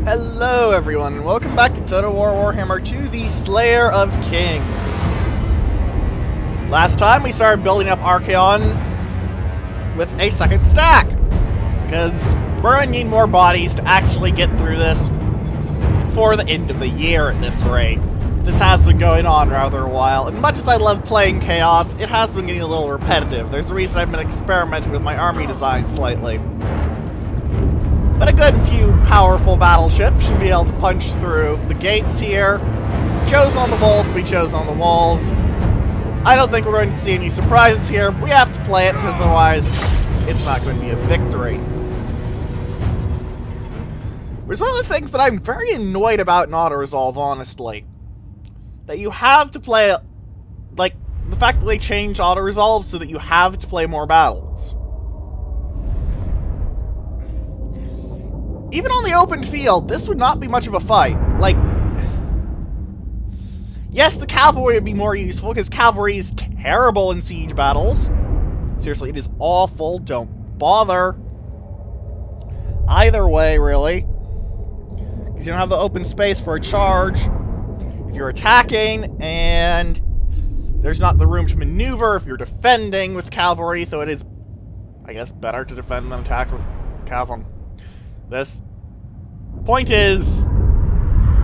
Hello everyone, and welcome back to Total War Warhammer 2, the Slayer of Kings. Last time we started building up Archaon with a second stack, because we're going to need more bodies to actually get through this before the end of the year at this rate. This has been going on rather a while, and much as I love playing Chaos, it has been getting a little repetitive. There's a reason I've been experimenting with my army design slightly. But a good few powerful battleships should be able to punch through the gates here. Chosen on the walls will be chosen on the walls. I don't think we're going to see any surprises here. We have to play it, because otherwise it's not going to be a victory. There's one of the things that I'm very annoyed about in auto-resolve, honestly. That you have to play, like, the fact that they changed auto-resolve so that you have to play more battles. Even on the open field, this would not be much of a fight. Like, yes, the cavalry would be more useful, because cavalry is terrible in siege battles. Seriously, it is awful. Don't bother. Either way, really. Because you don't have the open space for a charge. If you're attacking, and there's not the room to maneuver if you're defending with cavalry, so it is, I guess, better to defend than attack with cavalry. This point is,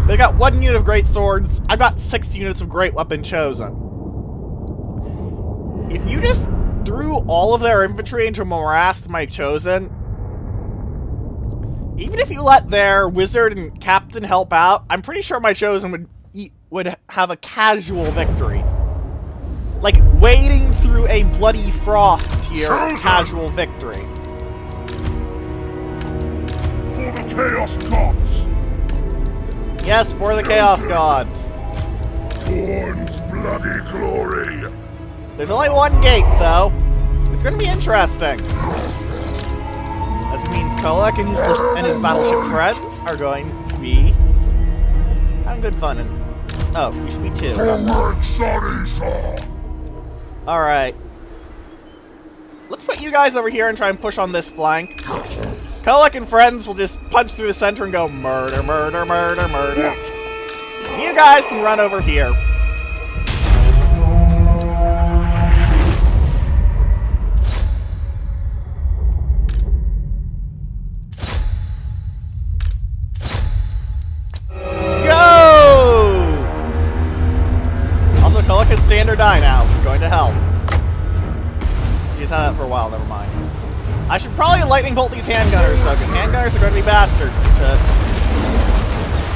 they got 1 unit of great swords. I've got 6 units of great weapon chosen. If you just threw all of their infantry into a morass, my chosen, even if you let their wizard and captain help out, I'm pretty sure my chosen would have a casual victory. Like, wading through a bloody froth tier casual victory. For the Chaos Gods! Yes, for the Chaos Gods. Born's bloody glory! There's only one gate, though. It's going to be interesting. As it means Kolek and his battleship friends are going to be having good fun. And oh, we should be too. Alright. Let's put you guys over here and try and push on this flank. Kolek and friends will just punch through the center and go murder, murder, murder, murder. You guys can run over here. Go! Also, Kolek has stand or die now. We're going to help. She's had that for a while, never mind. I should probably lightning bolt these handgunners, though, because handgunners are going to be bastards to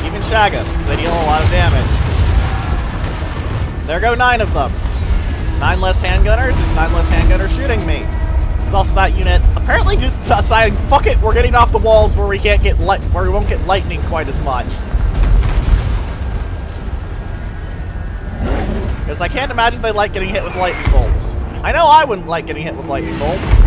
even Shaggoths, because they deal a lot of damage. There go 9 of them. 9 less handgunners, there's 9 less handgunners shooting me. There's also that unit apparently just deciding, fuck it, we're getting off the walls where we can't get where we won't get lightning quite as much. Because I can't imagine they like getting hit with lightning bolts. I know I wouldn't like getting hit with lightning bolts.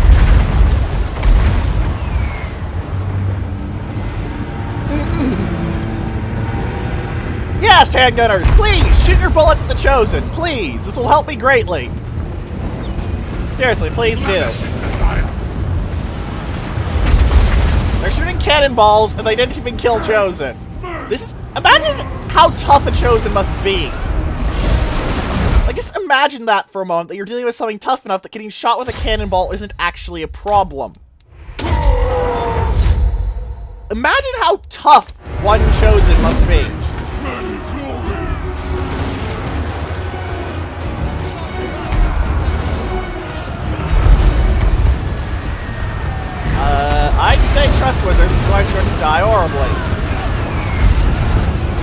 Yes, handgunners, please, shoot your bullets at the chosen, please. This will help me greatly. Seriously, please do. They're shooting cannonballs, and they didn't even kill chosen. This is, imagine how tough a chosen must be. Like, just imagine that for a moment, that you're dealing with something tough enough that getting shot with a cannonball isn't actually a problem. Imagine how tough one chosen must be. I'd say trust wizards, so I'm going to die horribly.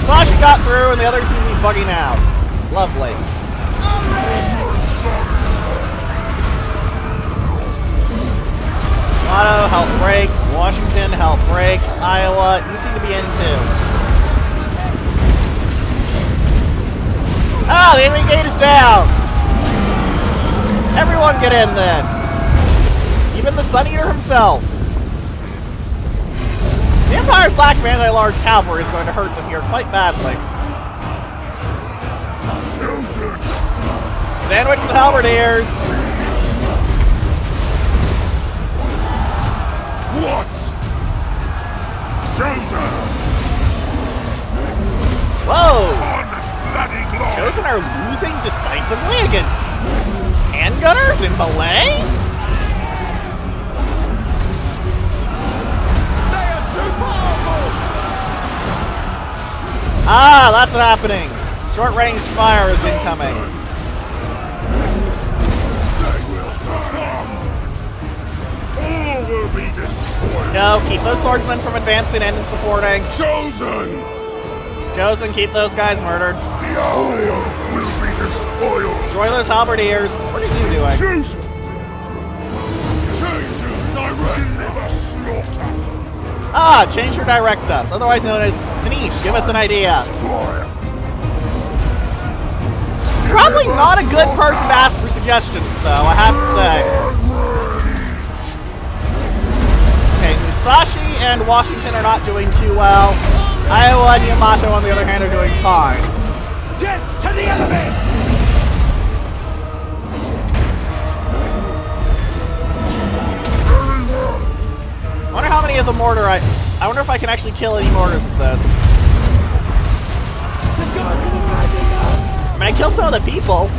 Sasha got through, and the others seem to be bugging out. Lovely. Toronto, help break. Washington, help break. Iowa, you seem to be in too. Ah, the enemy gate is down! Everyone get in then! Even the Sun Eater himself. The Empire's lack of anti-large cavalry is going to hurt them here quite badly. Sandwich the halberdiers! What? Chosen! Whoa! On this bloody glory! Chosen are losing decisively against handgunners in Belay? They are too powerful! Ah, that's what's happening. Short-range fire is incoming. They will succumb! All will be destroyed! No, keep those swordsmen from advancing and supporting. Chosen! Chosen, keep those guys murdered. The Isle will be despoiled! Destroy those halberdiers. What are you doing? Chosen! Change your direction of a slaughter! Ah, change your direct us, otherwise known as Siege. Give us an idea. Fire! Probably not a good person to ask for suggestions, though, I have to say. Okay, Musashi and Washington are not doing too well. Iowa and Yamato, on the other hand, are doing fine. Death to the enemy! I wonder how many of the mortar I wonder if I can actually kill any mortars with this. The gods will abandon us! I mean, I killed some of the people.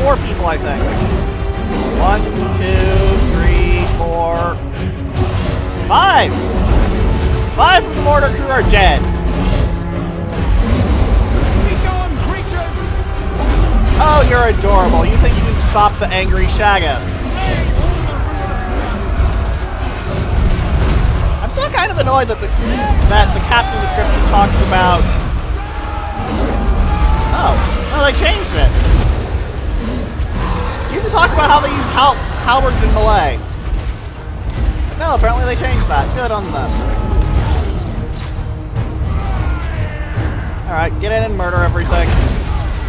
4 people, I think. 1, 2, 3, 4, 5! 5 of the mortar crew are dead. Be gone, creatures! Oh, you're adorable. You think you can stop the angry Shaggoths. I'm still kind of annoyed that the captain description talks about... Oh, they changed it. It used to talk about how they use halberds in Malay. But no, apparently they changed that. Good on them. Alright, get in and murder everything.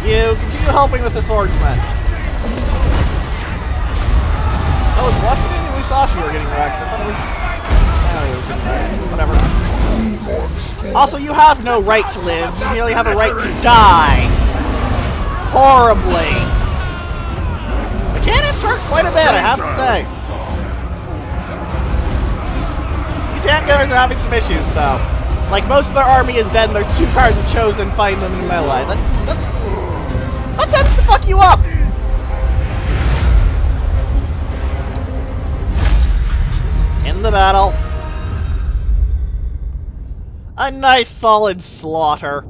You continue helping with the swordsman. That was Washington and Musashi were getting wrecked. I thought it was... Whatever. Also, you have no right to live. You merely have a right to die. Horribly. The cannons hurt quite a bit, I have to say. These handgunners are having some issues, though. Like, most of their army is dead and there's 2 cars of Chosen fighting them in melee. That tends to fuck you up! In the battle. A nice solid slaughter.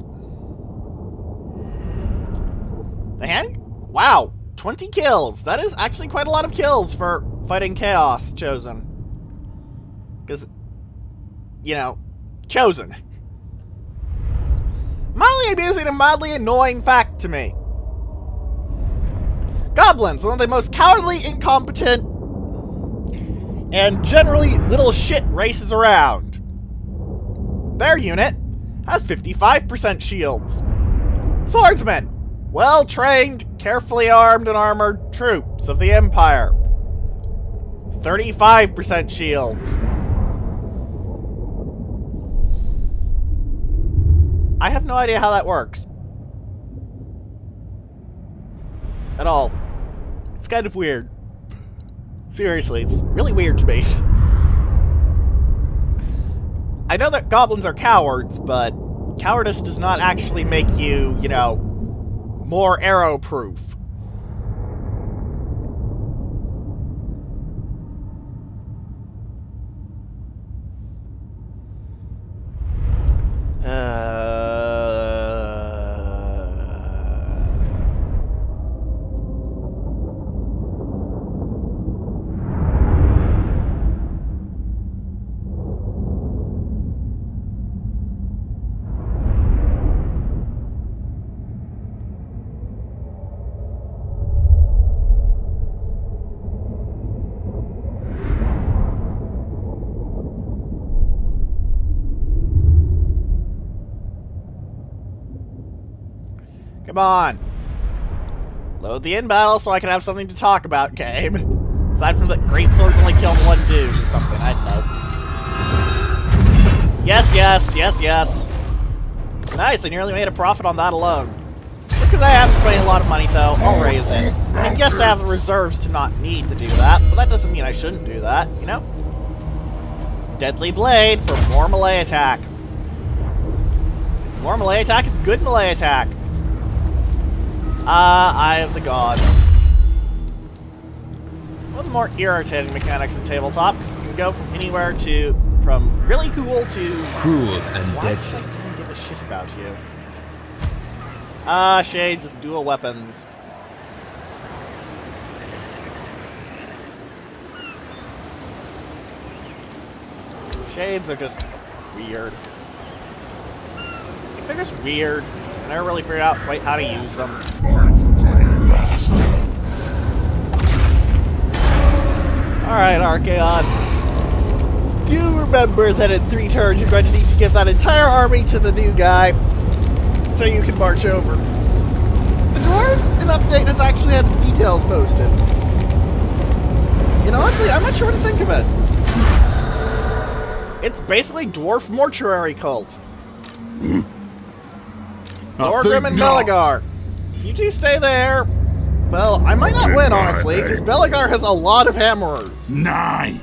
The hand? Wow, 20 kills. That is actually quite a lot of kills for fighting Chaos Chosen. Because, you know, Chosen. Mildly amusing and mildly annoying fact to me. Goblins, one of the most cowardly, incompetent, and generally little shit races around. Their unit has 55% shields. Swordsmen, well-trained, carefully armed and armored troops of the Empire. 35% shields. I have no idea how that works. At all. It's kind of weird. Seriously, it's really weird to me. I know that goblins are cowards, but cowardice does not actually make you, you know, more arrow-proof. Come on. Load the end battle so I can have something to talk about, game. Aside from that great swords only killed 1 dude or something, I don't know. Yes, yes, yes, yes. Nice, I nearly made a profit on that alone. Just because I am spending a lot of money, though, I'll raise it. I mean, yes, I have the reserves to not need to do that, but that doesn't mean I shouldn't do that, you know? Deadly Blade for more melee attack. More melee attack is good melee attack. Eye of the Gods. One of the more irritating mechanics in tabletop, because you can go from anywhere to, from really cool to... cruel and why deadly. should I even give a shit about you? Shades with dual weapons. Shades are just weird. They're just weird. I never really figured out quite how to use them. Alright, Archaon. Do you remember that in 3 turns you're going to need to give that entire army to the new guy so you can march over? The Dwarf, an update, has actually had its details posted. And honestly, I'm not sure what to think of it. It's basically Dwarf Mortuary Cult. Thorgrim and Belegar. If you two stay there, well, I might not win, honestly, because Belegar has a lot of hammerers. 9.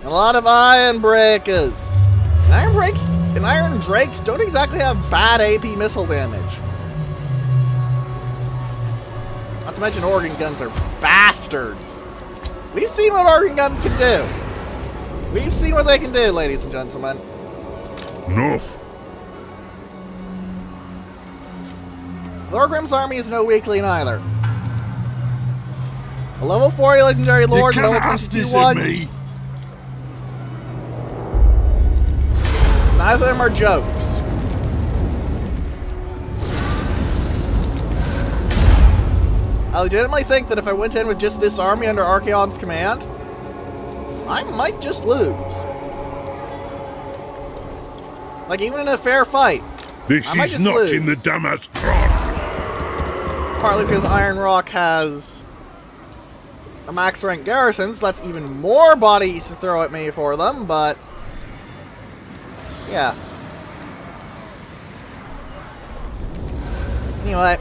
A lot of iron breakers. And iron drakes don't exactly have bad AP missile damage. Not to mention organ guns are bastards. We've seen what organ guns can do. We've seen what they can do, ladies and gentlemen. Enough. Thorgrim's army is no weakling either. A level 40 legendary lord, You level can't 22 have 1. me. Neither of them are jokes. I legitimately think that if I went in with just this army under Archaon's command, I might just lose. Like, even in a fair fight. This I might is just not lose. in the Damask Cron. Partly because Iron Rock has a max rank garrison, so that's even more bodies to throw at me for them, but yeah. Anyway.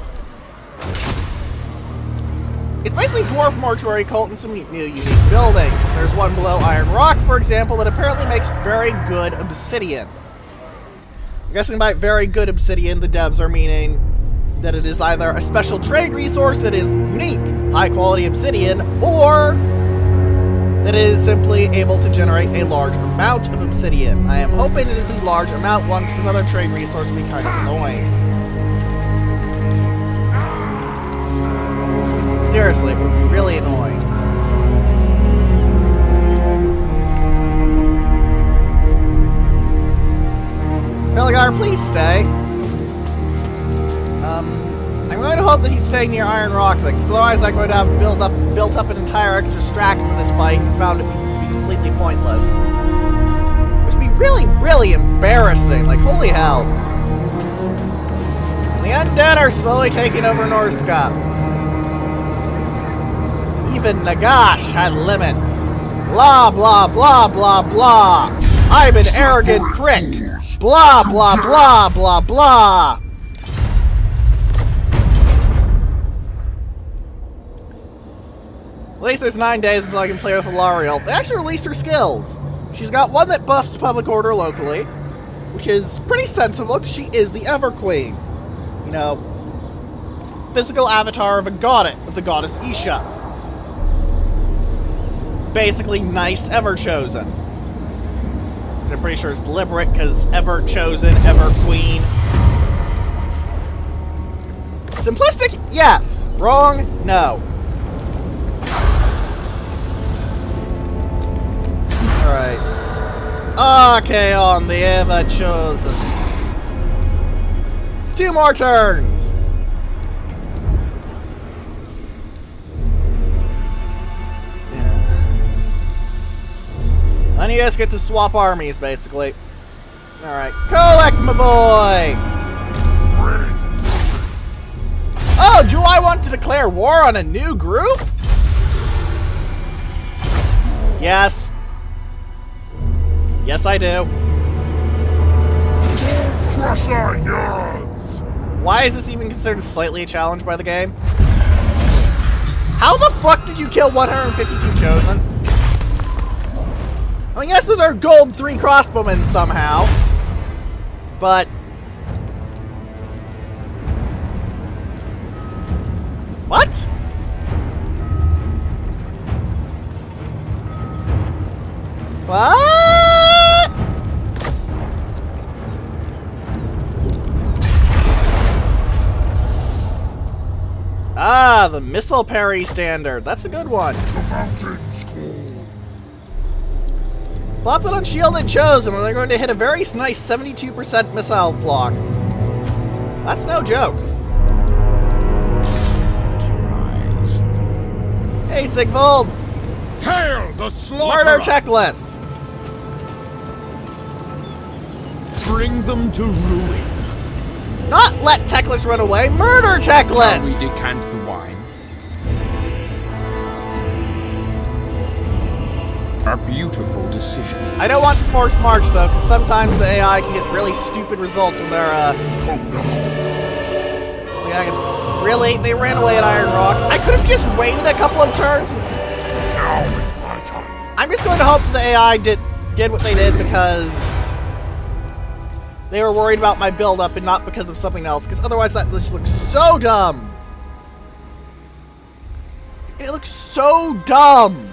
It's basically Dwarf Mortuary Cult and some new unique buildings. There's one below Iron Rock, for example, that apparently makes very good obsidian. I'm guessing by very good obsidian, the devs are meaning that it is either a special trade resource that is unique, high-quality obsidian, or that it is simply able to generate a large amount of obsidian. I am hoping it is the large amount one, because another trade resource would be kind of annoying. Seriously, it would be really annoying. Belegar, please stay. I'm going to hope that he's staying near Iron Rock, because otherwise I'm going to have built up an entire extra stack for this fight and found it to be completely pointless. Which would be really, really embarrassing. Like, holy hell. The undead are slowly taking over Norska. Even Nagash had limits. Blah, blah, blah, blah, blah. I'm an arrogant prick. Blah, blah, blah, blah, blah. At least there's 9 days until I can play with Alariel. They actually released her skills. She's got one that buffs public order locally, which is pretty sensible because she is the Ever Queen. You know, physical avatar of a goddess, of the goddess Isha. Basically, nice Ever Chosen. Which I'm pretty sure is deliberate because Ever Chosen, Ever Queen. Simplistic? Yes. Wrong? No. Alright. Archaon, the Ever Chosen. 2 more turns! And you guys get to swap armies, basically. Alright. Collect, my boy! Oh, do I want to declare war on a new group? Yes. Yes, I do. Crush our yards. Why is this even considered slightly a challenge by the game? How the fuck did you kill 152 Chosen? I mean, yes, those are gold 3 crossbowmen somehow, but... What? What? Ah, the missile parry standard. That's a good one. The mountains call. Plopped it on shielded chosen, and they're going to hit a very nice 72% missile block. That's no joke. Hey, Sigvold! Hail the slaughterer! Murder checklist! Bring them to ruin. Not let checklist run away, murder checklist! We decant the wine. A beautiful decision. I don't want to force march though, because sometimes the AI can get really stupid results when they're, Really? They ran away at Iron Rock? I could have just waited a couple of turns. Now is my time. I'm just going to hope the AI did what they did because they were worried about my build-up and not because of something else, because otherwise that just looks so dumb. It looks so dumb.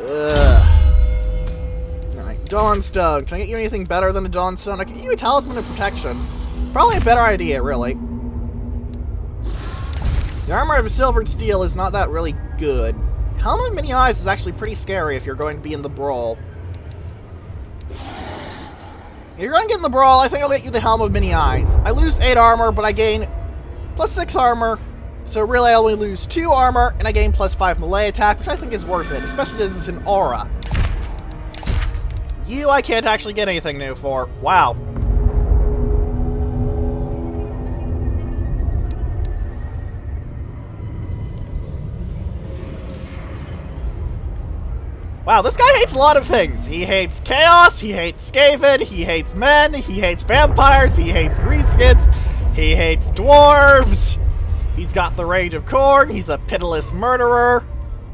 Ugh. Dawnstone. Can I get you anything better than a Dawnstone? I can get you a Talisman of Protection. Probably a better idea, really. The armor of silvered steel is not that really good. Helm of Many Eyes is actually pretty scary if you're going to be in the brawl. If you're going to get in the brawl, I think I'll get you the Helm of Many Eyes. I lose 8 armor, but I gain plus 6 armor. So really I only lose 2 armor, and I gain plus 5 melee attack, which I think is worth it, especially as it's an aura. You, I can't actually get anything new for. Wow. Wow, this guy hates a lot of things. He hates chaos, he hates Skaven, he hates men, he hates vampires, he hates greenskins, he hates dwarves. He's got the Rage of Khorne, he's a pitiless murderer.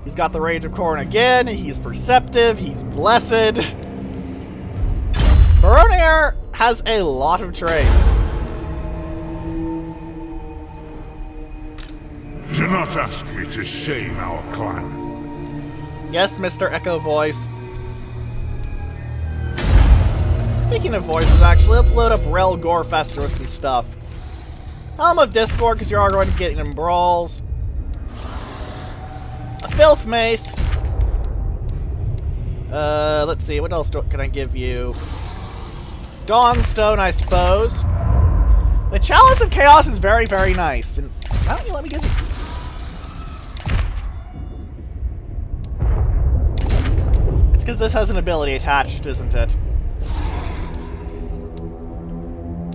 He's got the Rage of Khorne again, he's perceptive, he's blessed. Baronir has a lot of traits. Do not ask me to shame our clan. Yes, Mr. Echo Voice. Speaking of voices, actually, let's load up Rel Gorefester with some stuff. Helm of Discord, because you are going to get in brawls. A Filth Mace. Let's see, what else can I give you? Dawnstone, I suppose. The Chalice of Chaos is very, very nice. And why don't you let me give it? It's because this has an ability attached, isn't it?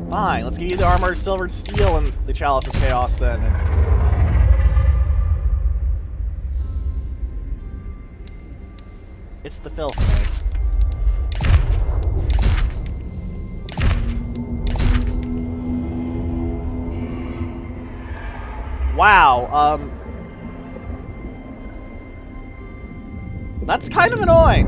Fine, let's give you the Armor of Silvered Steel and the Chalice of Chaos then. It's the Filth Mace. Wow, that's kind of annoying.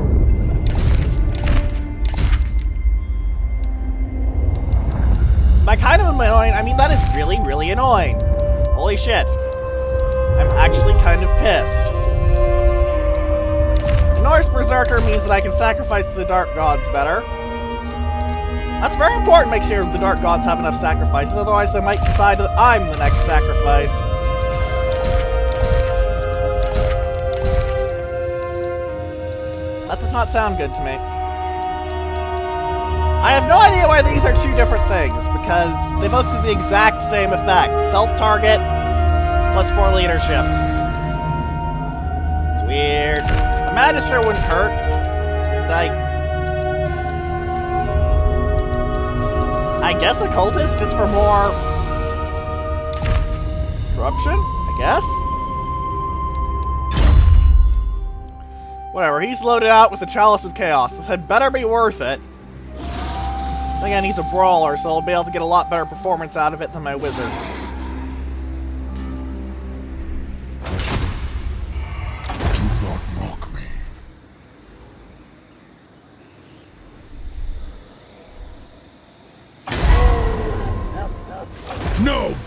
By kind of annoying, I mean that is really, really annoying. Holy shit. I'm actually kind of pissed. Norse Berserker means that I can sacrifice the Dark Gods better. That's very important, make sure the Dark Gods have enough sacrifices, otherwise they might decide that I'm the next sacrifice. That does not sound good to me. I have no idea why these are 2 different things, because they both do the exact same effect. Self-target, plus 4 leadership. It's weird. A Magister wouldn't hurt. I guess Occultist is for more corruption, I guess? Whatever, he's loaded out with the Chalice of Chaos. This had better be worth it. Again, he's a brawler, so I'll be able to get a lot better performance out of it than my wizard.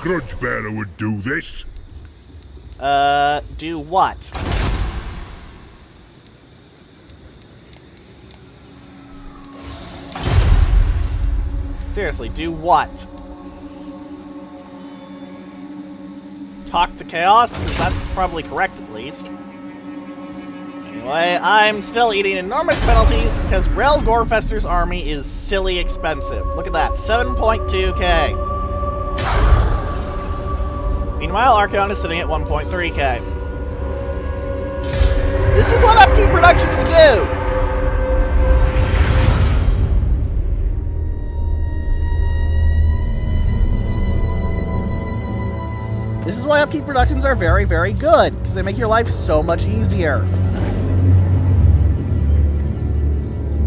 Grudgebearer would do this. Do what? Seriously, do what? Talk to Chaos? Because that's probably correct, at least. Anyway, I'm still eating enormous penalties because Rel Gorefester's army is silly expensive. Look at that, 7.2k. Meanwhile, Archaon is sitting at 1.3k. This is what Upkeep Productions do! This is why Upkeep Productions are very, very good, because they make your life so much easier.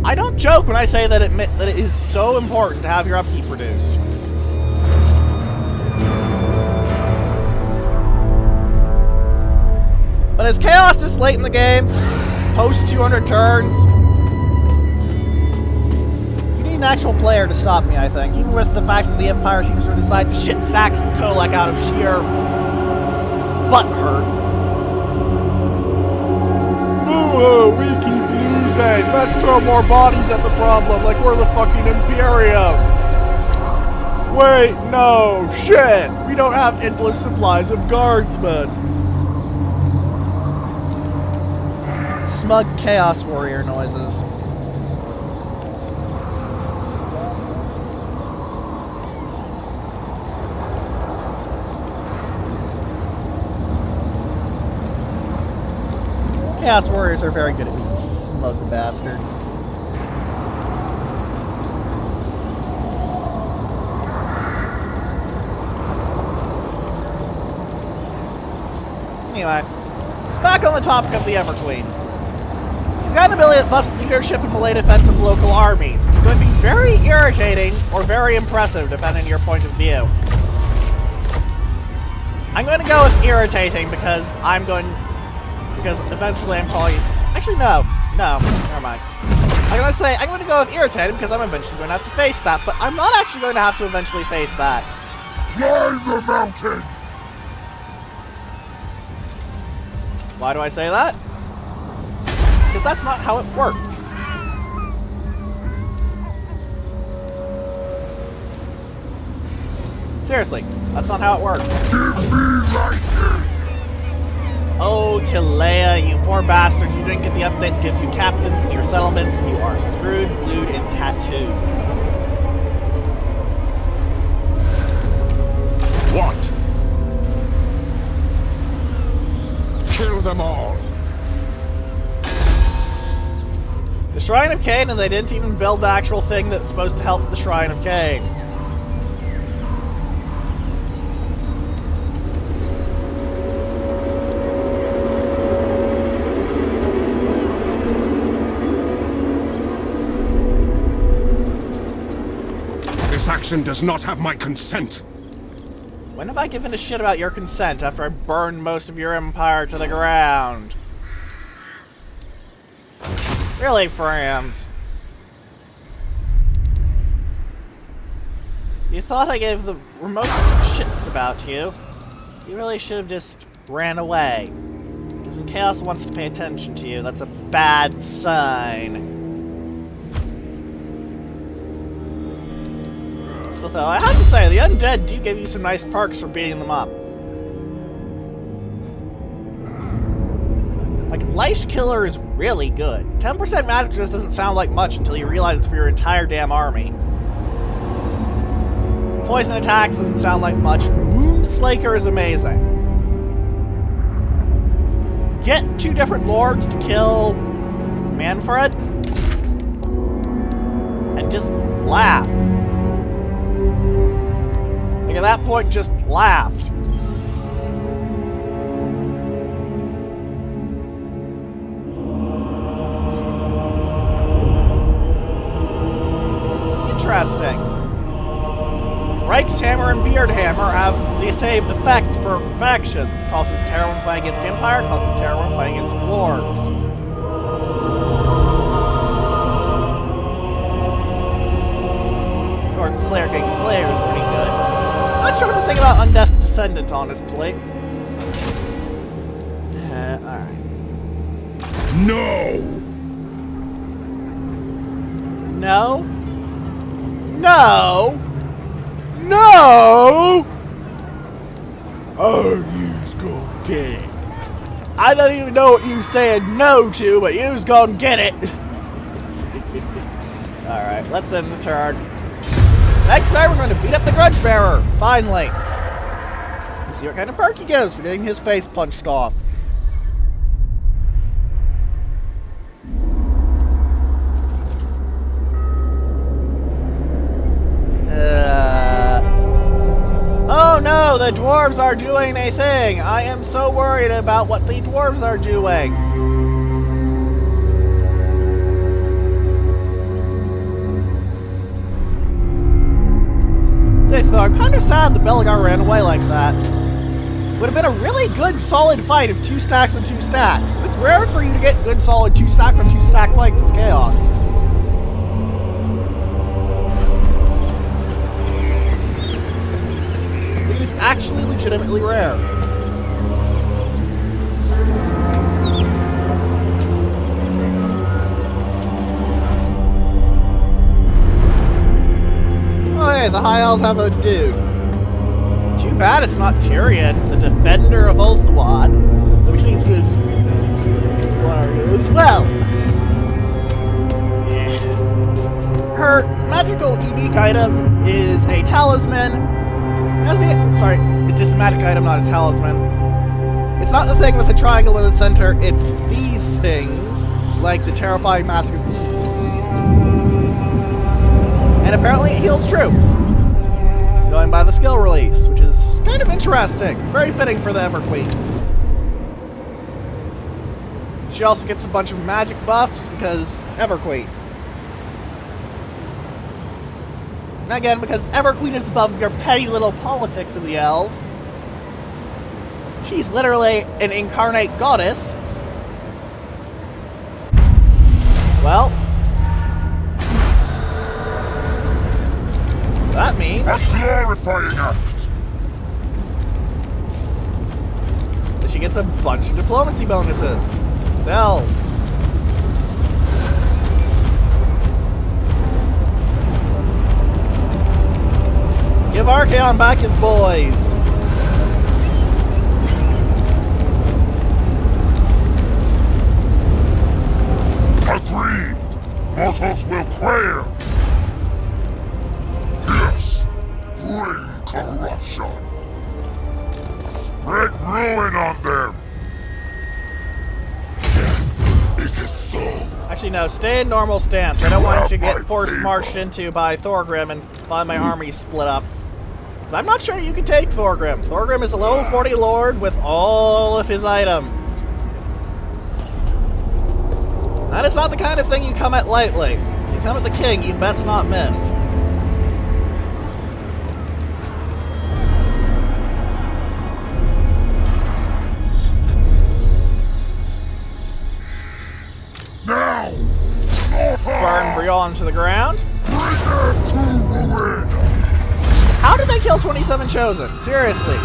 I don't joke when I say that it is so important to have your upkeep reduced. But as Chaos this late in the game, post 200 turns, you need an actual player to stop me, I think. Even with the fact that the Empire seems to decide to shit stacks and Kolak out of sheer butt hurt. Boo-hoo, we keep losing. Let's throw more bodies at the problem like we're the fucking Imperium. Wait, no, shit. We don't have endless supplies of guardsmen. Smug Chaos Warrior noises. Chaos Warriors are very good at being smug bastards. Anyway, back on the topic of the Everqueen. He's got an ability that buffs leadership and melee defense of local armies, which is going to be very irritating or very impressive, depending on your point of view. I'm going to go with irritating because eventually I'm calling you. Actually, no, never mind. I'm going to go with irritating because I'm eventually going to have to face that, but I'm not actually going to have to eventually face that. Climb the mountain! Why do I say that? Because that's not how it works. Seriously, that's not how it works. Give me lightning! Oh, Tilea, you poor bastard. You didn't get the update that gives you captains in your settlements. You are screwed, glued, and tattooed. What? Kill them all. The Shrine of Cain, and they didn't even build the actual thing that's supposed to help the Shrine of Cain. This action does not have my consent. When have I given a shit about your consent after I burned most of your empire to the ground? Really, friends? You thought I gave the remote shits about you. You really should have just ran away. Because when Chaos wants to pay attention to you, that's a bad sign. Still though, I have to say, the undead do give you some nice perks for beating them up. Like, Lich Killer is really good. 10% magic just doesn't sound like much until you realize it's for your entire damn army. Poison attacks doesn't sound like much. Wound Slaker is amazing. Get 2 different lords to kill Manfred and just laugh. Like, at that point, just laughed. Interesting. Reichshammer and Beardhammer have the same effect for factions. Causes terror when fighting against the Empire, causes terror when fighting against dwarves. Of course, Slayer King Slayer is pretty good. Not sure what to think about Undeath Descendant, honestly. Alright. No! No? No? No! Oh, you's gonna get it. I don't even know what you said no to, but you's gonna get it. Alright, let's end the turn. Next time we're going to beat up the Grudge Bearer, finally. And see what kind of perk he gives for getting his face punched off. Oh no, the dwarves are doing a thing. I am so worried about what the dwarves are doing. Though I'm kind of sad the Belegar ran away like that. Would have been a really good solid fight of 2 stacks and 2 stacks. It's rare for you to get good solid 2 stack on 2 stack fights as Chaos. It is actually legitimately rare. Oh hey, the High Elves have a dude. Too bad it's not Tyrion, the defender of Ulthuan. So we see it's good as well. Yeah. Her magical unique item is a talisman. Sorry, it's just a magic item, not a talisman. It's not the thing with the triangle in the center, it's these things, like the terrifying Mask of Eve. And apparently it heals troops, going by the skill release, which is kind of interesting. Very fitting for the Everqueen. She also gets a bunch of magic buffs because Everqueen. And again, because Everqueen is above your petty little politics of the elves. She's literally an incarnate goddess. Well, that means A glorifying act! that she gets a bunch of diplomacy bonuses. The elves. Give Archaon back his boys. Agreed! Mortals will quail! Yes! Bring corruption! Spread ruin on them! Yes, it is so! Actually, no, stay in normal stance. I don't want you to get forced marched into by Thorgrim and find my army split up. Because I'm not sure you can take Thorgrim. Thorgrim is a level 40 lord with all of his items. That is not the kind of thing you come at lightly. You come at the king, you best not miss. Now! Burn Brion to the ground. Bring them to ruin! How did they kill 27 Chosen? Seriously.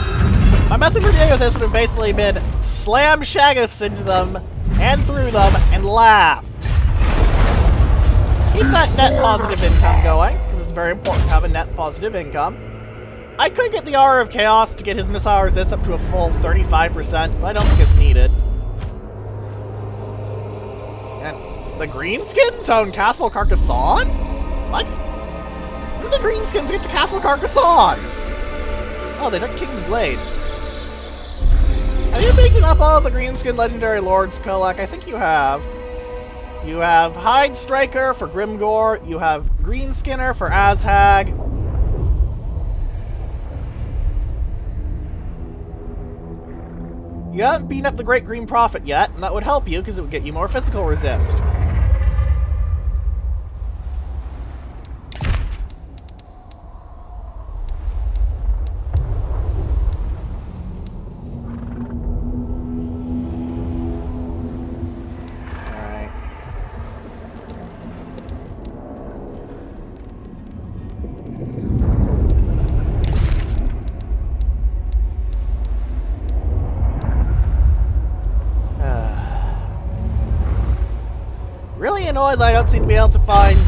My method for dealing with this would have basically been slam Shaggoths into them, and through them, and laugh. Keep that net positive income going, because it's very important to have a net positive income. I could get the Aura of Chaos to get his missile resist up to a full 35%, but I don't think it's needed. And the Greenskins own Castle Carcassonne? What? When did the Greenskins get to Castle Carcassonne? Oh, they took King's Glade. Are you picking up all of the Greenskin Legendary Lords, Kolak? I think you have. You have Hide Striker for Grimgor. You have Greenskinner for Azhag. You haven't beaten up the Great Green Prophet yet, and that would help you because it would get you more physical resist. annoyed that I don't seem to be able to find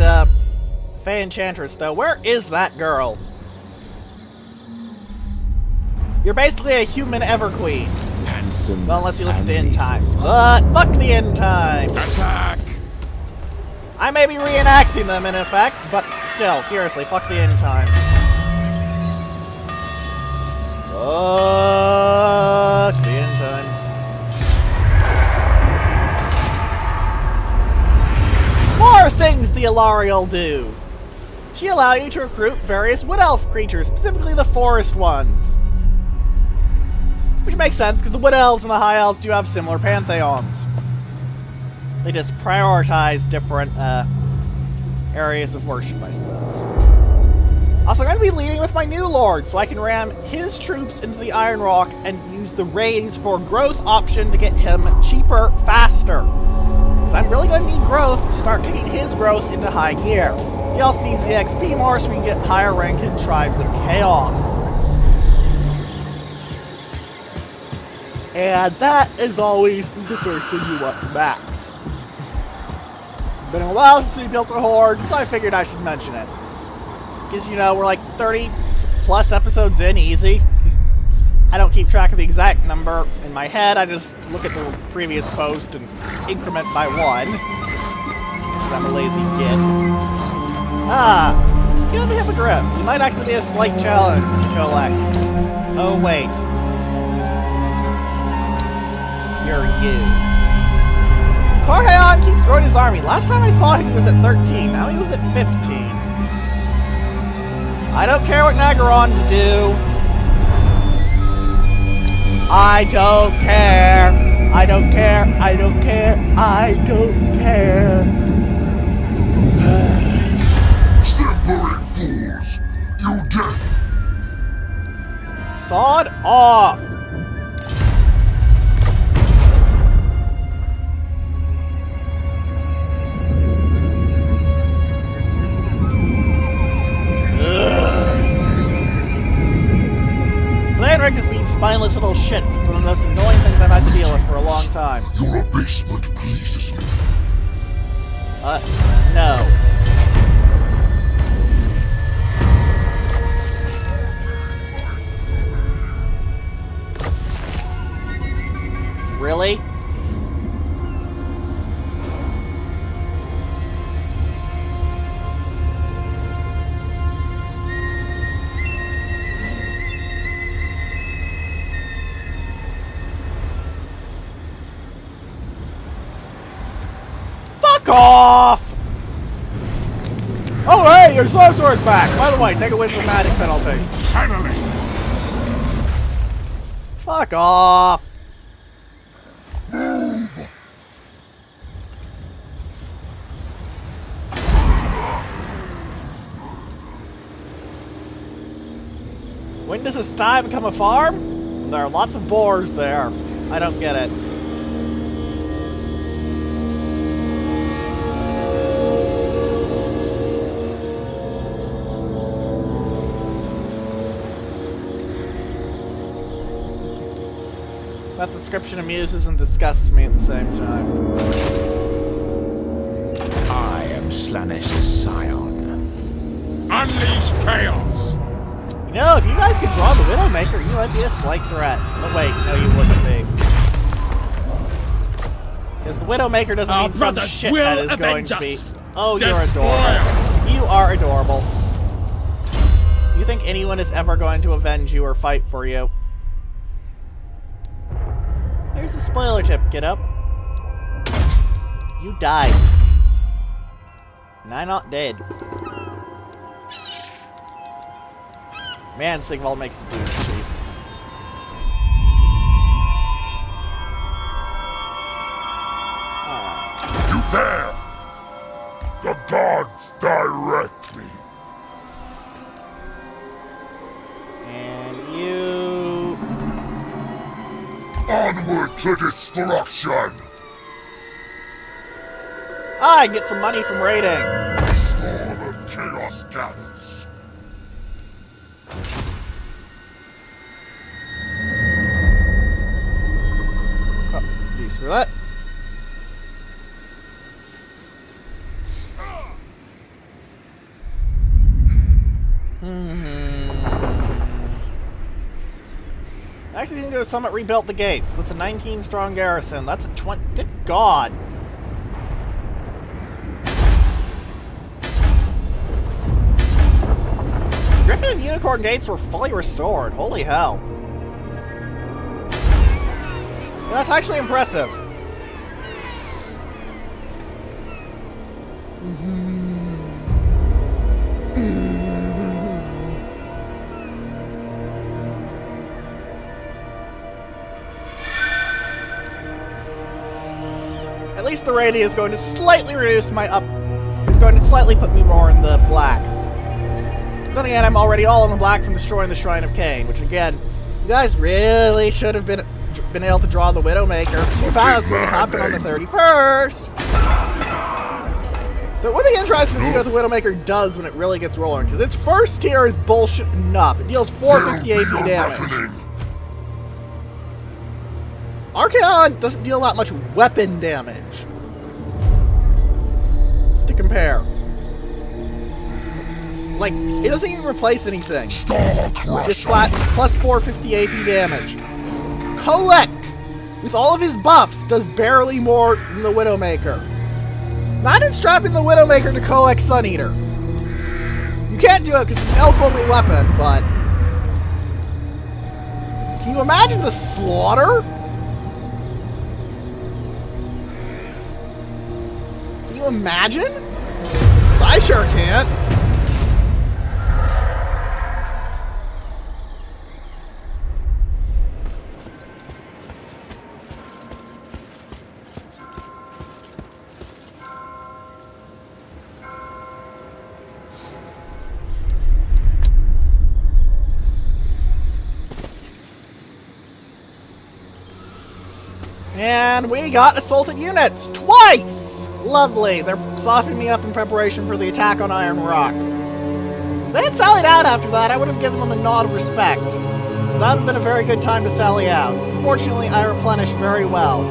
Fae Enchantress, though. Where is that girl? You're basically a human Everqueen. Handsome. Well, unless you listen to and End Times. lethal. But fuck the End Times! Attack! I may be reenacting them in effect, but still, seriously, fuck the End Times. Fuck the End Times. More things the Alarial do. She allows you to recruit various wood elf creatures, specifically the forest ones. Which makes sense, because the wood elves and the high elves do have similar pantheons. They just prioritize different areas of worship, I suppose. Also, I'm going to be leading with my new lord, so I can ram his troops into the Iron Rock and use the raise for growth option to get him cheaper, faster. Because I'm really going to need growth to start kicking his growth into high gear. He also needs the XP more so we can get higher ranking tribes of chaos. And that, as always, is the first thing you want to max. Been a while since we built a horde, so I figured I should mention it. Because, you know, we're like 30 plus episodes in, easy. I don't keep track of the exact number in my head, I just look at the previous post and increment by one. Because I'm a lazy kid. Ah, you have a hippogriff. You might actually be a slight challenge to collect. Oh, wait. You're you. Korhaon keeps growing his army. Last time I saw him, he was at 13. Now he was at 15. I don't care what Nagaron to do. I don't care. I don't care. I don't care. I don't care. Simpering fools! You dead! Sod off. Landrick has been spineless little shits. It's one of the most annoying things I've had to deal with for a long time. Your abasement pleases me. No. Really? Fuck off! Oh hey, your slow sword's back! By the way, take a wisdom magic penalty. Finally! Fuck off! When does this time become a farm? There are lots of boars there. I don't get it. That description amuses and disgusts me at the same time. I am Slanesh's scion. Unleash chaos! You know, if you guys could draw the Widowmaker, you might be a slight threat. Oh wait, no you wouldn't be. Because the Widowmaker doesn't mean some shit that is going to be... Oh, you're adorable. You are adorable. You think anyone is ever going to avenge you or fight for you? Here's the spoiler tip, get up. You died. And I'm not dead. Man, Sigvald makes his dudes cheap. Alright. You dare! The gods direct me! And you... Onward to destruction! I get some money from raiding. The storm of chaos gathers. Oh, thanks for that. need to have Summit rebuilt the gates. That's a 19-strong garrison. That's a 20... Good God. Griffin and Unicorn gates were fully restored. Holy hell. Yeah, that's actually impressive. At least the rating is going to slightly reduce my up... is going to slightly put me more in the black. Then again, I'm already all in the black from destroying the Shrine of Cain, which again, you guys really should have been able to draw the Widowmaker. Two battles would happen on the 31st. But it would be interesting to see what the Widowmaker does when it really gets rolling, because its first tier is bullshit enough. It deals 450 AP damage. Archaon doesn't deal that much weapon damage. To compare. Like, it doesn't even replace anything. Just flat plus 450 AP damage. Kolek, with all of his buffs, does barely more than the Widowmaker. Imagine strapping the Widowmaker to Kolek Sun Eater. You can't do it because it's an elf-only weapon, but... Can you imagine the slaughter? Can you imagine? I sure can't. And we got assaulted units twice! Lovely. They're softening me up in preparation for the attack on Iron Rock. If they had sallied out after that, I would have given them a nod of respect. Because that would have been a very good time to sally out. Unfortunately, I replenished very well.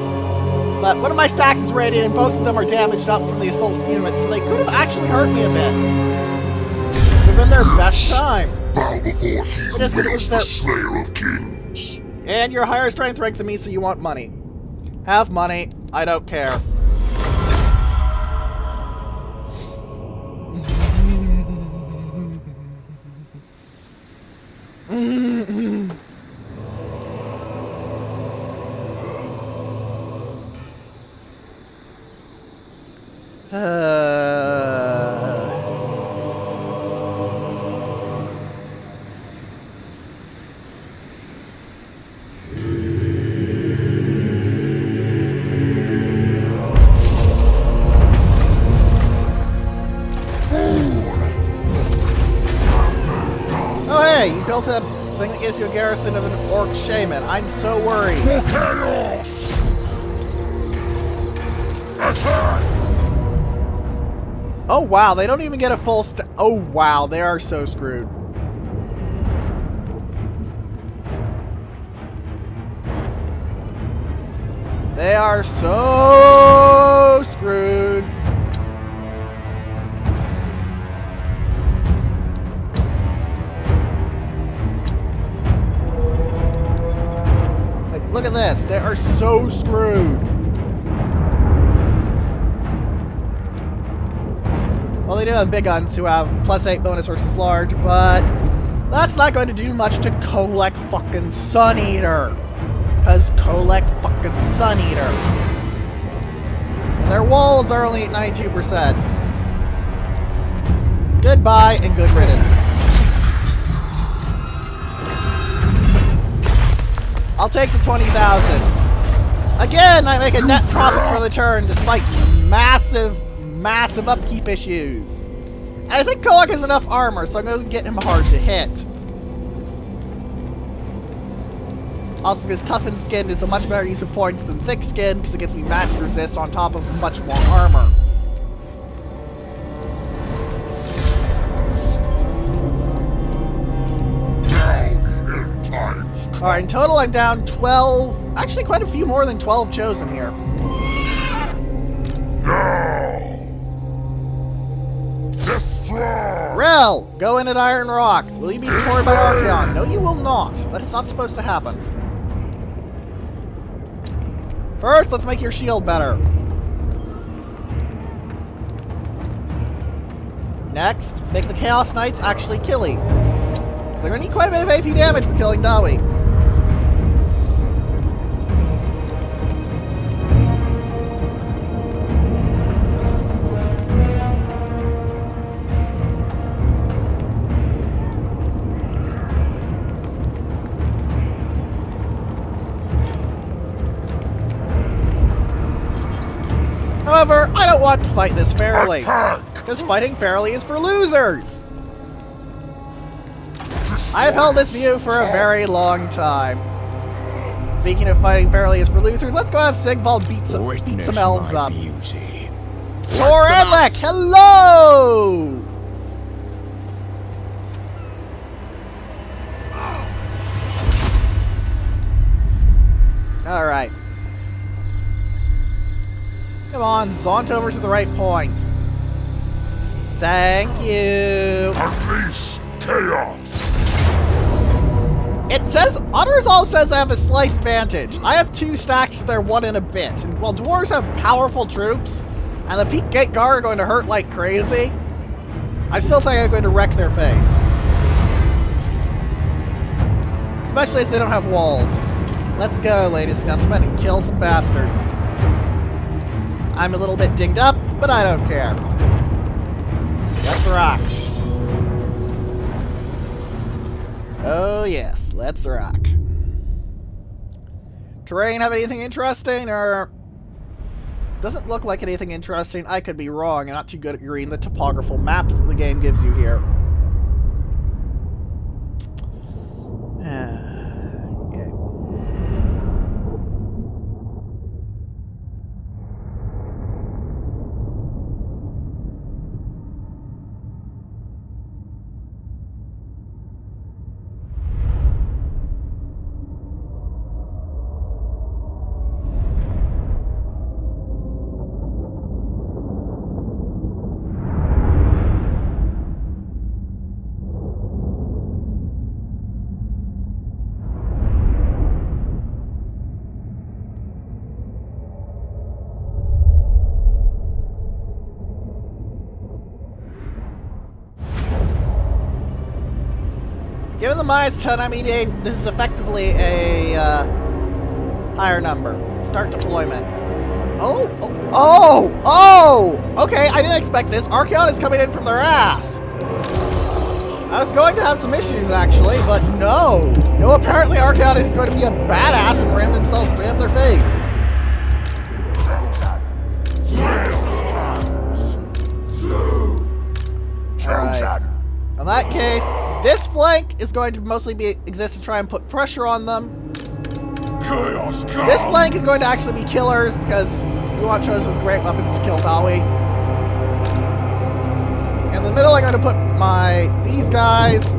But one of my stacks is radiant and both of them are damaged up from the assaulted units, so they could have actually hurt me a bit. It would have been their best time. Bow before he who wields the Slayer of Kings. And you're a higher strength rank than me, so you want money. Have money. I don't care. Built a thing that gives you a garrison of an orc shaman. I'm so worried. For chaos! Attack! Oh wow, they don't even get a full oh wow, they are so screwed. They are so screwed. Look at this. They are so screwed. Well, they do have big guns who have +8 bonus versus large, but that's not going to do much to Kolek fucking Sun Eater. Because Kolek fucking Sun Eater. And their walls are only at 92%. Goodbye and good riddance. I'll take the 20,000. Again, I make a net profit for the turn despite massive, massive upkeep issues. And I think Kolek has enough armor, so I'm going to get him hard to hit. Also because toughened skin is a much better use of points than thick skin because it gets me magic resist on top of much more armor. Alright, in total I'm down 12, actually quite a few more than 12 chosen here. Now! Destroy! Rel, go in at Iron Rock. Will you be supported by Archaon? No, you will not. That is not supposed to happen. First, let's make your shield better. Next, make the Chaos Knights actually killy. So they're gonna need quite a bit of AP damage for killing Dawi. However, I don't want to fight this fairly, because fighting fairly is for losers! I have held this view for a very long time. Speaking of fighting fairly is for losers, let's go have Sigvald beat some elves up. Beauty. Thor Edlek, hello! Alright. Come on, zaunt over to the right point. Thank you. Unleash chaos! It says, Auto-Resolve says I have a slight advantage. I have 2 stacks, they're 1 and a bit. And while dwarves have powerful troops, and the Peak Gate Guard are going to hurt like crazy, I still think I'm going to wreck their face. Especially as they don't have walls. Let's go, ladies and gentlemen, and kill some bastards. I'm a little bit dinged up, but I don't care. Let's rock. Oh yes, let's rock. Terrain have anything interesting, or... Doesn't look like anything interesting. I could be wrong. I'm not too good at reading the topographical maps that the game gives you here. Yeah. Given the -10 I'm eating, this is effectively a higher number. Start deployment. Oh! Okay, I didn't expect this. Archaon is coming in from their ass. I was going to have some issues, actually, but no. No, apparently Archaon is going to be a badass and ram themselves straight up their face. Alright. In that case, this flank is going to mostly exist to try and put pressure on them. This flank is going to actually be killers because we want chosen with great weapons to kill Dawi. In the middle, I'm going to put these guys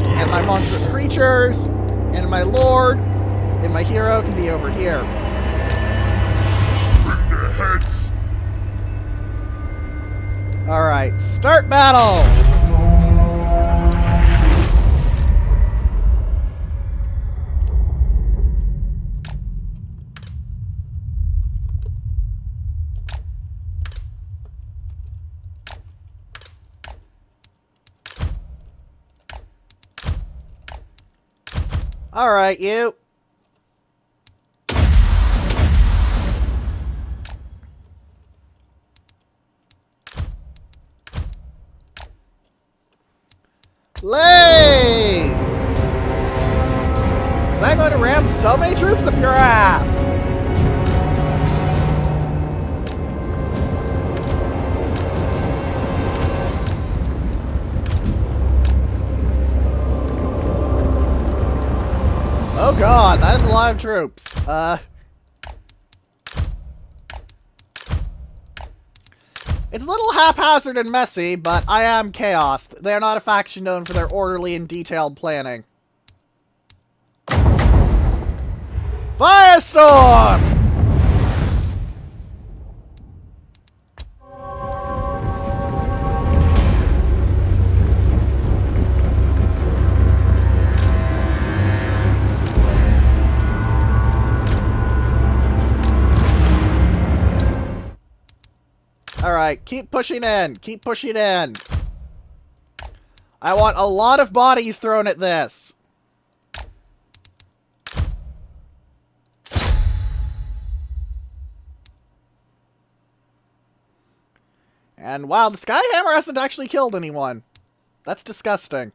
and my monstrous creatures and my lord and my hero can be over here. Bring their heads! Alright, start battle! Alright, you. Lay! Is that going to ram so many troops up your ass? Oh god, that is a lot of troops. It's a little haphazard and messy, but I am Chaos. They are not a faction known for their orderly and detailed planning. Firestorm! Alright, keep pushing in. Keep pushing in. I want a lot of bodies thrown at this. And wow, the Skyhammer hasn't actually killed anyone. That's disgusting.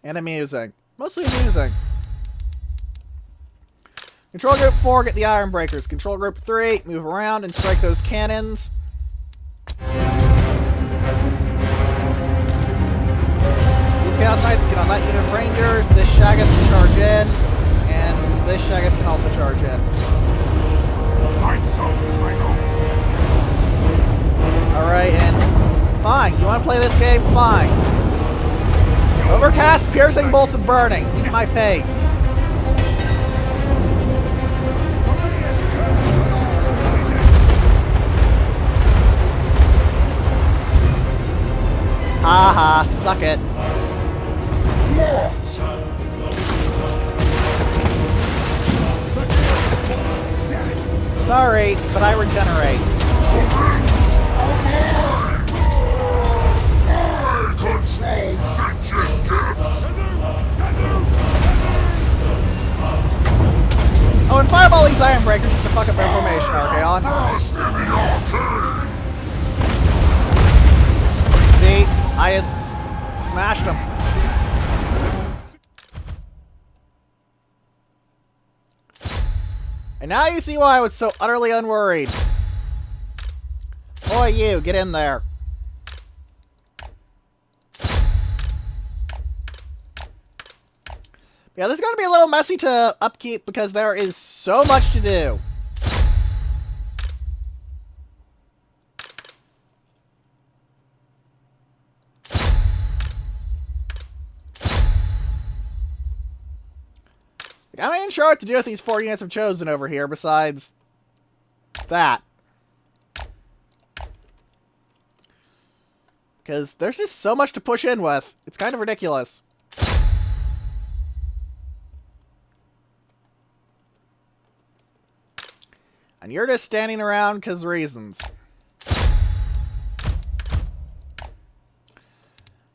And amusing. Mostly amusing. Control Group 4, get the Iron Breakers. Control Group 3, move around and strike those cannons. These Chaos Knights get on that unit of Rangers. This Shaggoth can charge in. And this Shaggoth can also charge in. My soul is my own. Alright, and fine. You want to play this game? Fine. Overcast, piercing bolts of burning. Eat my face. Haha, suck it. Sorry, but I regenerate. Oh, and fireball these Iron Breakers just to fuck up their formation, Archaon. See? I just smashed them. And now you see why I was so utterly unworried. Boy, you, get in there. Yeah, this is going to be a little messy to upkeep because there is so much to do. I'm not even sure what to do with these 4 units of Chosen over here besides that. Because there's just so much to push in with. It's kind of ridiculous. And you're just standing around because reasons.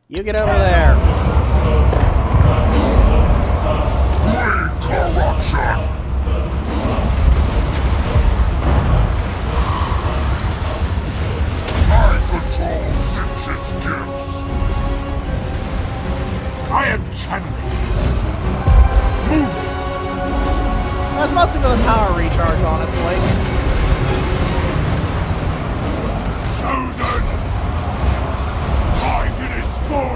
You get over there. I am channeling. Moving. That's mostly for the power recharge, honestly. Chosen. Time to destroy.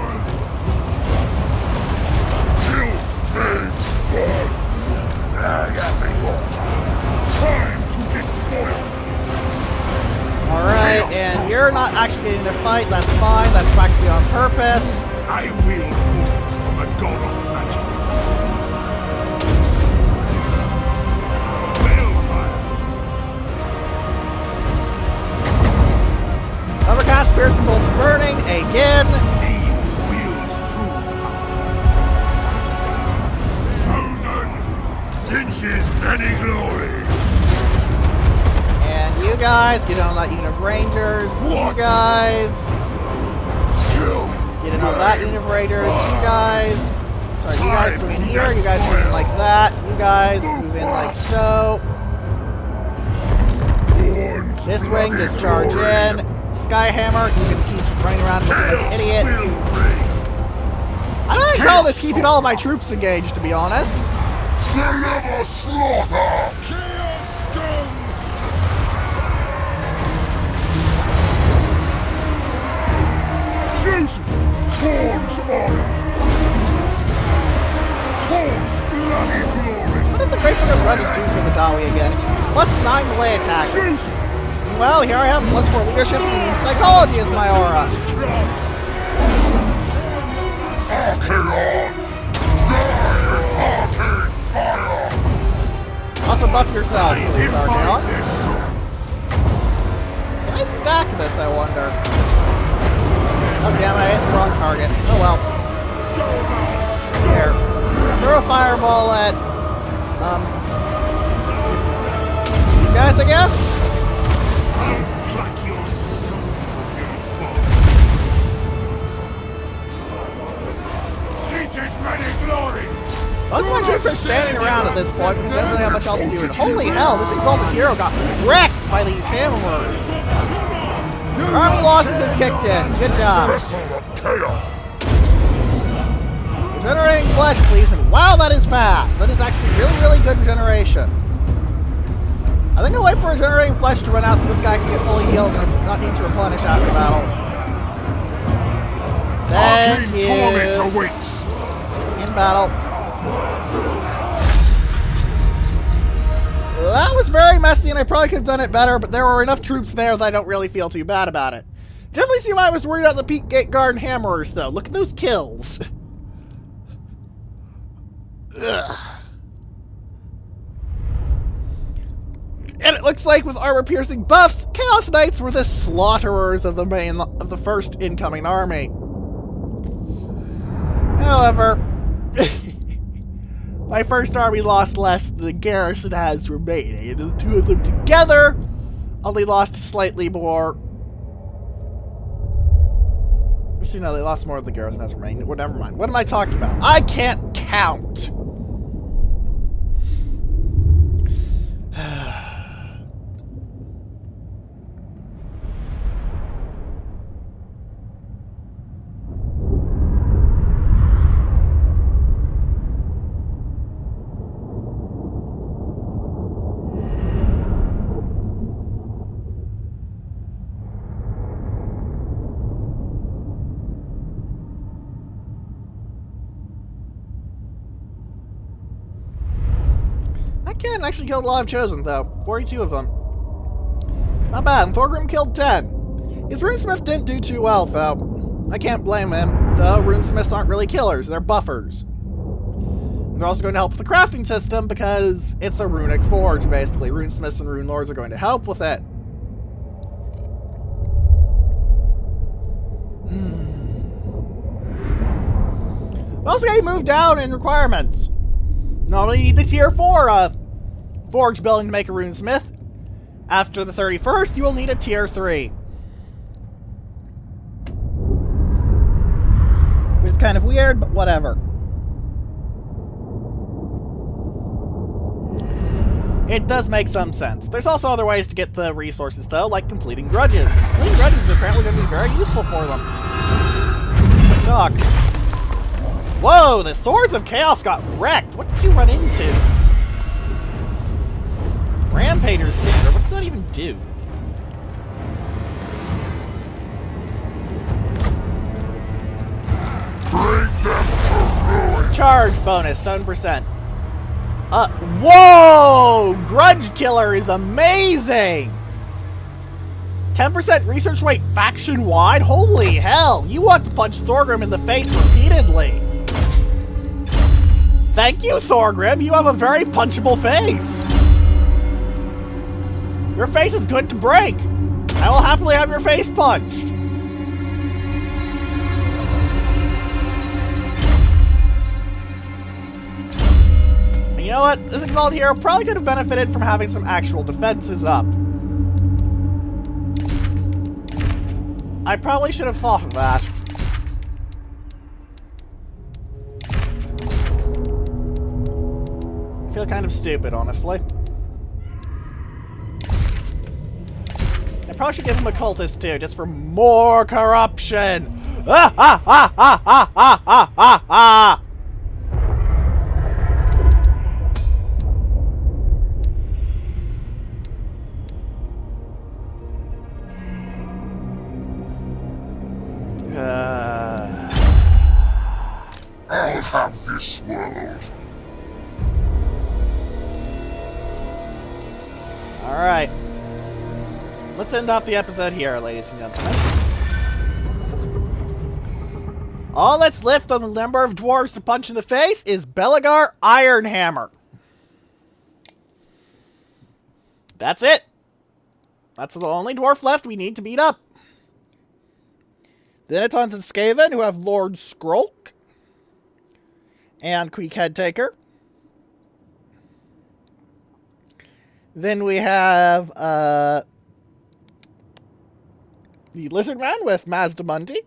Kill me. Time to destroy. Alright, and you're not actually getting to fight, that's fine, that's practically on purpose. I wield forces from the god of magic. Balefire. Overcast, piercing bolts of burning, again. See who wields true power. Chosen. Cinches any glory. And you guys, get on that unit of Rangers. You guys. Get in on that unit of Raiders. You guys. Sorry, you guys move in here. You guys move in like that. You guys move in like so. This wing just charge in. Skyhammer, you can keep running around looking like an idiot. I don't know this keeping all of my troops engaged, to be honest. Deliver slaughter! Chosen! Horns honor! Horns bloody glory! What does the Great Book of Legends do for the Dawi again? It's +9 melee attack. Chosen! Well, here I have +4 leadership and psychology is my aura. Archaon! Die in arcane fire! Also buff yourself, please, Archaon. Can I stack this, I wonder? Oh, damn it, I hit the wrong target. Oh, well. Here. Throw a fireball at, these guys, I guess? Most of my troops are standing around at this point because they don't really have much else to do. And holy hell, this exalted hero got wrecked by these hammerers. Army losses has kicked in. Good job. Vessel of chaos. Regenerating flesh, please. And wow, that is fast. That is actually really, really good regeneration. I think I'll wait for regenerating flesh to run out so this guy can get fully healed and not need to replenish after battle. Thank you. Torment awaits. In battle. That was very messy, and I probably could have done it better, but there were enough troops there that I don't really feel too bad about it. Definitely see why I was worried about the Peak Gate Guard and Hammerers, though. Look at those kills. Ugh. And it looks like with armor-piercing buffs, Chaos Knights were the slaughterers of the first incoming army. However, my first army lost less than the garrison has remaining, and the two of them together only lost slightly more. Actually, no, they lost more than the garrison has remaining. Well, never mind. What am I talking about? I can't count. Ken actually killed a lot of Chosen, though. 42 of them. Not bad, and Thorgrim killed 10. His Runesmith didn't do too well, though. I can't blame him, though. Runesmiths aren't really killers, they're buffers. And they're also going to help with the crafting system, because it's a runic forge, basically. Runesmiths and Rune Lords are going to help with it. Also, you move down in requirements. Normally you need the tier 4 forge building to make a runesmith. After the 31st, you will need a tier 3. Which is kind of weird, but whatever. It does make some sense. There's also other ways to get the resources, though, like completing grudges. Completing grudges is apparently going to be very useful for them. Shocked. Whoa, the Swords of Chaos got wrecked. What did you run into? Rampager's standard. What does that even do? Bring them to ruin. Charge bonus, 7%. Whoa! Grudge Killer is amazing! 10% research rate faction-wide? Holy hell! You want to punch Thorgrim in the face repeatedly. Thank you, Thorgrim. You have a very punchable face. Your face is good to break. I will happily have your face punched. And you know what? This Exalted Hero probably could have benefited from having some actual defenses up. I probably should have thought of that. I feel kind of stupid, honestly. I probably should give him a cultist too, just for more corruption. Ah ah ah ah ah ah ah ah ah. I'll have this world. Alright. Let's end off the episode here, ladies and gentlemen. All that's left on the number of dwarves to punch in the face is Belegar Ironhammer. That's it. That's the only dwarf left we need to beat up. Then it's on to the Skaven, who have Lord Skrolk and Queek Headtaker. Then we have the Lizardman with Mazdamundi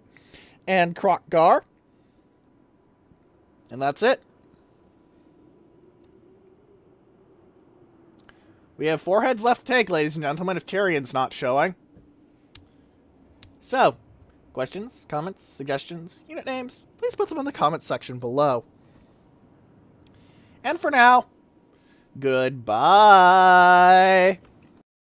and Krokgar. And that's it. We have 4 heads left to take, ladies and gentlemen, if Tyrion's not showing. So, questions, comments, suggestions, unit names, please put them in the comments section below. And for now, goodbye.